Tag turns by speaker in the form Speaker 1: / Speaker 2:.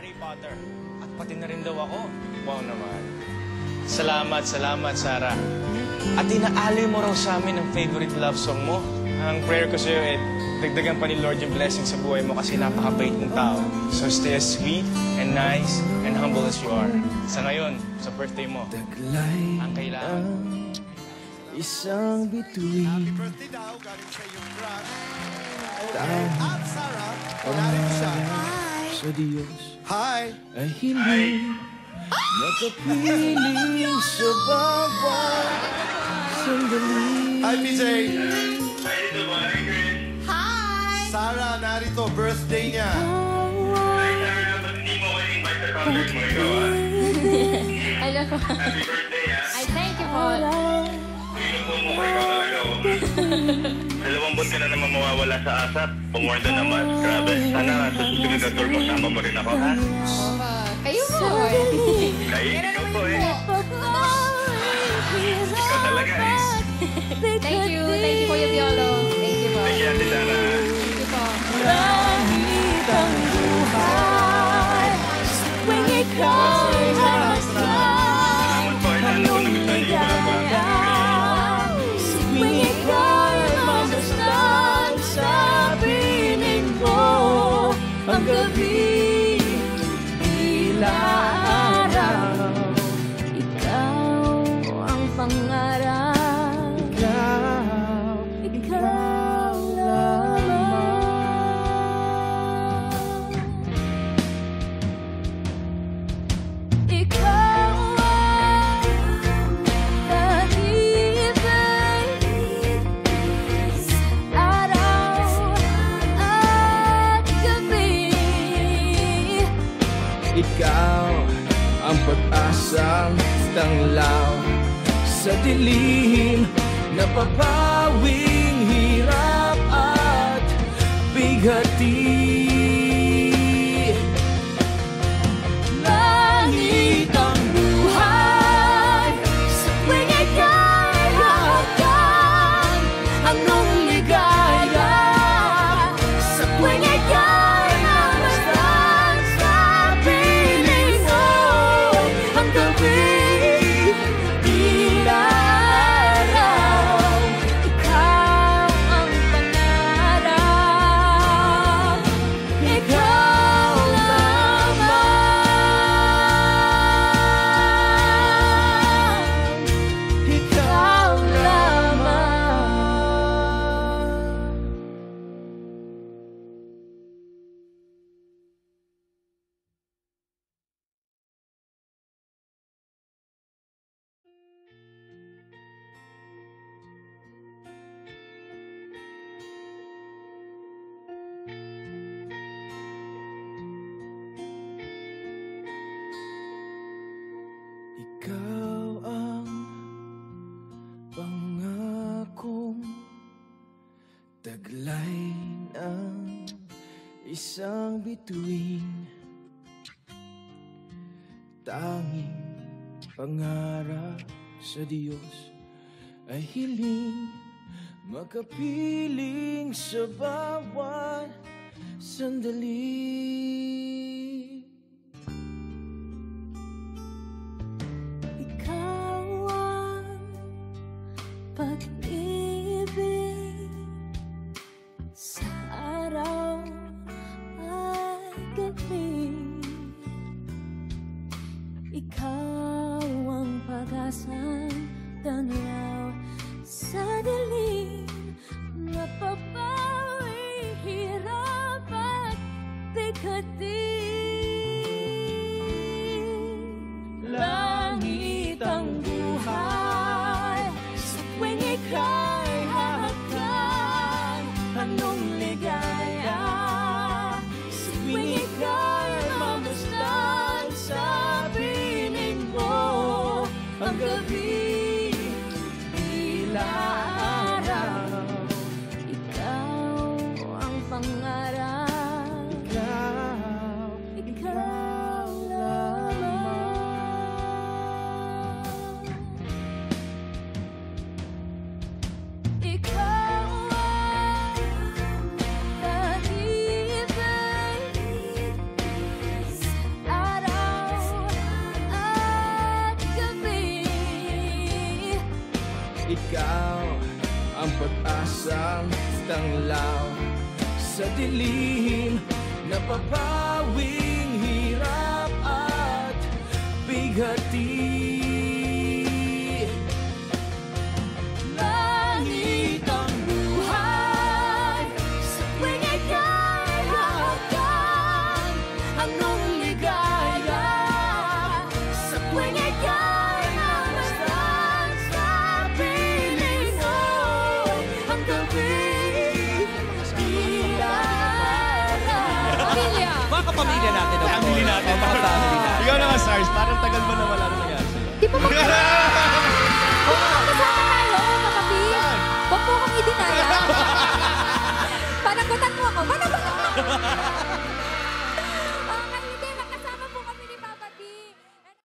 Speaker 1: Harry Potter. At pati na rin daw ako. Wow naman. Salamat, Sarah. At inaali mo raw sa amin ang favorite love song mo. Ang prayer ko sa'yo, dagdagan pa ni Lord yung blessing sa buhay mo kasi napakabait mong tao. So stay as sweet and nice and humble as you are. Sa ngayon, sa birthday mo, ang kailangan.
Speaker 2: Isang bituin.
Speaker 3: Happy birthday daw, galing sa iyong crush. At Sarah, galing siya.
Speaker 2: Sa Diyos
Speaker 3: Hi!
Speaker 2: ay hindi nakapiling sa bawat sandali.
Speaker 3: Hi, PJ!
Speaker 4: Hi!
Speaker 3: Sarah, narito, birthday niya.
Speaker 5: Ay, Sarah, ba't hindi mo ko invite sa concert mo ikaw, ah?
Speaker 4: Hello po.
Speaker 5: Happy birthday, ah.
Speaker 4: Ay, thank you po.
Speaker 5: Pinupo mo ko ikaw talaga, oh. 2 buwan ka na naman mawawala sa ASAP. Pumorda naman. Grabe. Sana sa susunod na tour mo, sama mo rin ako, ha?
Speaker 4: Kayo po.
Speaker 5: Kayo, ikaw po, eh. Ikaw talaga, eh.
Speaker 4: Thank you. Thank you, Kuya Piolo. Thank you po.
Speaker 5: Thank you, Ate Sarah.
Speaker 4: Thank you po.
Speaker 2: Langit ang buhay tuwing ika'y
Speaker 5: Salamat po, eh. Sana po nagustuhan niyo yung vlog ko.
Speaker 2: tuwing ika'y mamasdan sa piling ko ang gabi tila araw. Ikaw ang pangarap, ikaw lamang. Ikaw ang pag-ibig sa araw at gabi. Ikaw ang pag-asang tanglaw sa dilim na papawing hirap at bighati. Langit ang buhay sa tuwing ika'y hahagan anong ligaya sa tuwing ika'y namasdan sa piling mo ang gabi tila araw. Ikaw ang pangarap, ikaw lamang, ikaw lamang. Ikaw ang pangakong taglay ng isang bituin, tanging pangarap sa Diyos ay hiling makapiling sa bawat sandali. Ikaw ang pag-ibig sa araw at gabi. Ikaw ang pag-asang tanglaw sa dilim na papawing hirap at bighati. Langit ang buhay sa tuwing ika'y hahagan anong ligaya sa tuwing ika'y mamasdan sa piling mo ang gabi tila araw. Ikaw ang pangarap,
Speaker 6: ikaw ang pag-asang tanglaw sa dilim na papawing hirap at bighati.
Speaker 2: Langit ang buhay sa tuwing ika'y hahawakan. Anong ligaya sa tuwing ika'y namasdan sa piling mo. Ang gabi
Speaker 4: Pamilya.
Speaker 7: Mga kapamilya natin.
Speaker 1: Family natin.
Speaker 7: Mga family natin.
Speaker 1: Ikaw naman, Stars, parang tagal mo na wala na nangyari sa'yo.
Speaker 4: Di ba